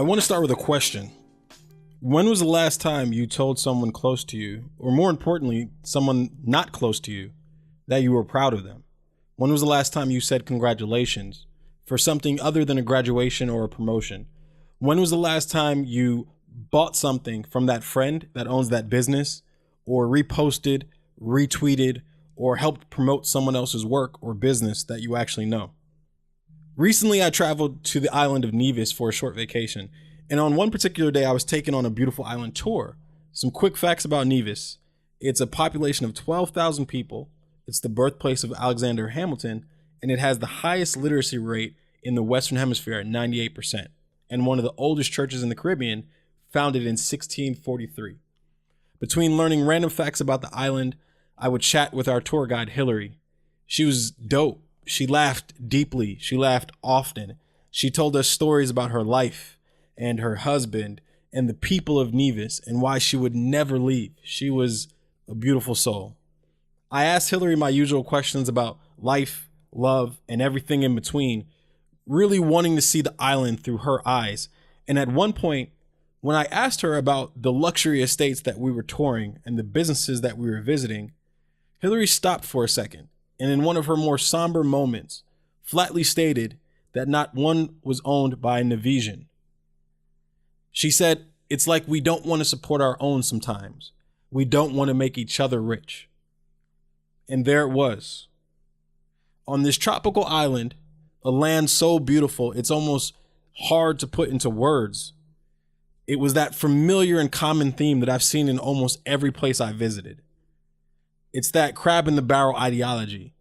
I want to start with a question. When was the last time you told someone close to you, or more importantly, someone not close to you, that you were proud of them? When was the last time you said congratulations for something other than a graduation or a promotion? When was the last time you bought something from that friend that owns that business, or reposted, retweeted, or helped promote someone else's work or business that you actually know? Recently, I traveled to the island of Nevis for a short vacation, and on one particular day, I was taken on a beautiful island tour. Some quick facts about Nevis. It's a population of 12,000 people. It's the birthplace of Alexander Hamilton, and it has the highest literacy rate in the Western Hemisphere at 98%, and one of the oldest churches in the Caribbean, founded in 1643. Between learning random facts about the island, I would chat with our tour guide, Hillary. She was dope. She laughed deeply. She laughed often. She told us stories about her life and her husband and the people of Nevis and why she would never leave. She was a beautiful soul. I asked Hillary my usual questions about life, love, and everything in between, really wanting to see the island through her eyes. And at one point, when I asked her about the luxury estates that we were touring and the businesses that we were visiting, Hillary stopped for a second, and in one of her more somber moments, flatly stated that not one was owned by a Nevisian. She said, "It's like we don't want to support our own sometimes. We don't want to make each other rich." And there it was. On this tropical island, a land so beautiful, it's almost hard to put into words. It was that familiar and common theme that I've seen in almost every place I visited. It's that crab in the barrel ideology,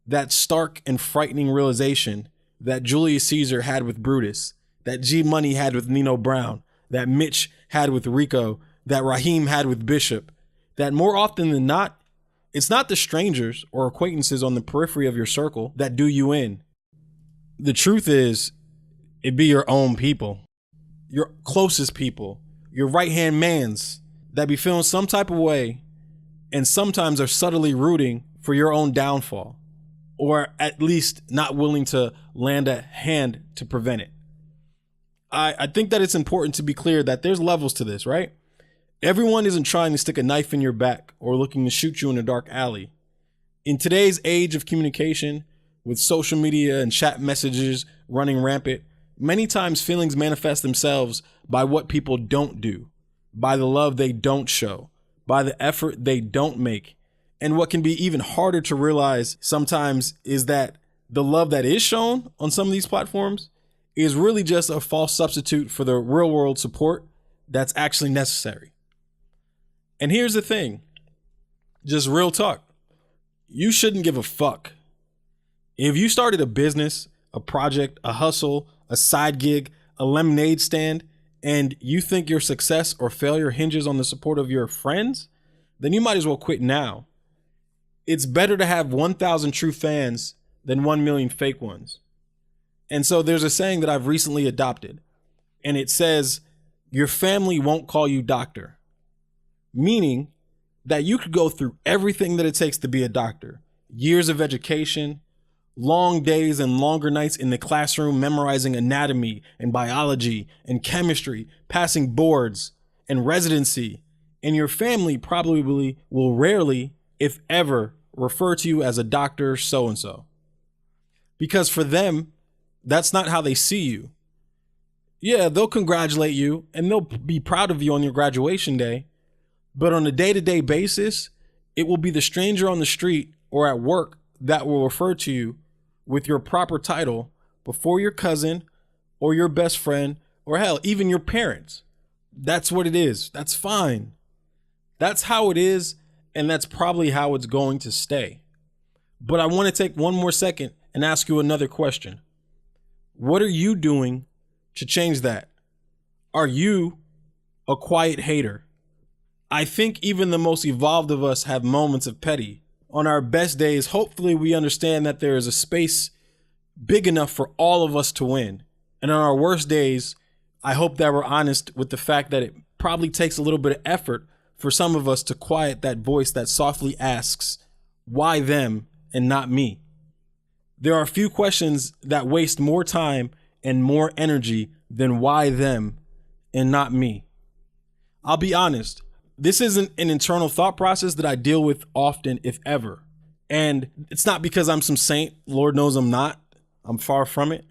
that stark and frightening realization that Julius Caesar had with Brutus, that G Money had with Nino Brown, that Mitch had with Rico, that Raheem had with Bishop, that more often than not, it's not the strangers or acquaintances on the periphery of your circle that do you in. The truth is, it be your own people, your closest people, your right-hand mans that be feeling some type of way and sometimes are subtly rooting for your own downfall, or at least not willing to lend a hand to prevent it. I think that it's important to be clear that there's levels to this, right? Everyone isn't trying to stick a knife in your back or looking to shoot you in a dark alley. In today's age of communication, with social media and chat messages running rampant, many times feelings manifest themselves by what people don't do, by the love they don't show, by the effort they don't make. And what can be even harder to realize sometimes is that the love that is shown on some of these platforms is really just a false substitute for the real world support that's actually necessary. And here's the thing, just real talk. You shouldn't give a fuck. If you started a business, a project, a hustle, a side gig, a lemonade stand, and you think your success or failure hinges on the support of your friends, then you might as well quit now. It's better to have 1,000 true fans than 1 million fake ones. And so there's a saying that I've recently adopted, and it says, your family won't call you doctor. Meaning that you could go through everything that it takes to be a doctor. Years of education, long days and longer nights in the classroom memorizing anatomy and biology and chemistry, passing boards and residency. And your family probably will rarely, if ever, refer to you as a doctor so-and-so. Because for them, that's not how they see you. Yeah, they'll congratulate you and they'll be proud of you on your graduation day. But on a day-to-day basis, it will be the stranger on the street or at work that will refer to you with your proper title before your cousin or your best friend or hell, even your parents. That's what it is. That's fine. That's how it is. And that's probably how it's going to stay. But I want to take one more second and ask you another question. What are you doing to change that? Are you a quiet hater? I think even the most evolved of us have moments of petty. On our best days, hopefully we understand that there is a space big enough for all of us to win. And on our worst days, I hope that we're honest with the fact that it probably takes a little bit of effort for some of us to quiet that voice that softly asks, why them and not me? There are few questions that waste more time and more energy than why them and not me. I'll be honest, this isn't an internal thought process that I deal with often, if ever. And it's not because I'm some saint. Lord knows I'm not. I'm far from it.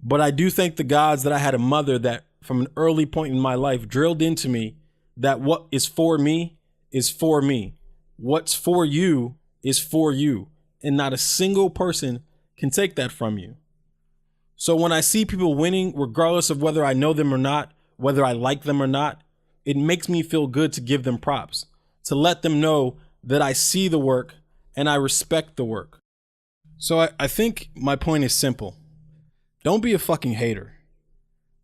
But I do thank the gods that I had a mother that from an early point in my life drilled into me that what is for me is for me. What's for you is for you. And not a single person can take that from you. So when I see people winning, regardless of whether I know them or not, whether I like them or not, it makes me feel good to give them props, to let them know that I see the work and I respect the work. So I think my point is simple. Don't be a fucking hater.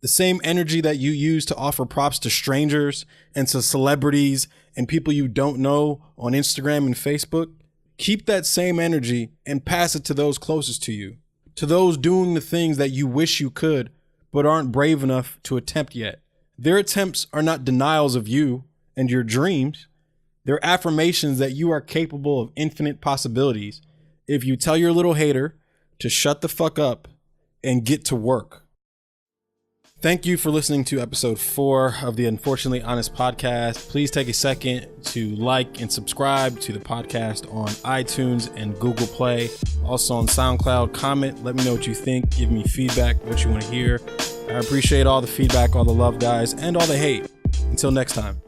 The same energy that you use to offer props to strangers and to celebrities and people you don't know on Instagram and Facebook, keep that same energy and pass it to those closest to you, to those doing the things that you wish you could, but aren't brave enough to attempt yet. Their attempts are not denials of you and your dreams. They're affirmations that you are capable of infinite possibilities if you tell your little hater to shut the fuck up and get to work. Thank you for listening to episode 4 of the Unfortunately Honest podcast. Please take a second to like and subscribe to the podcast on iTunes and Google Play. Also on SoundCloud, comment, let me know what you think, give me feedback, what you want to hear. I appreciate all the feedback, all the love, guys, and all the hate. Until next time.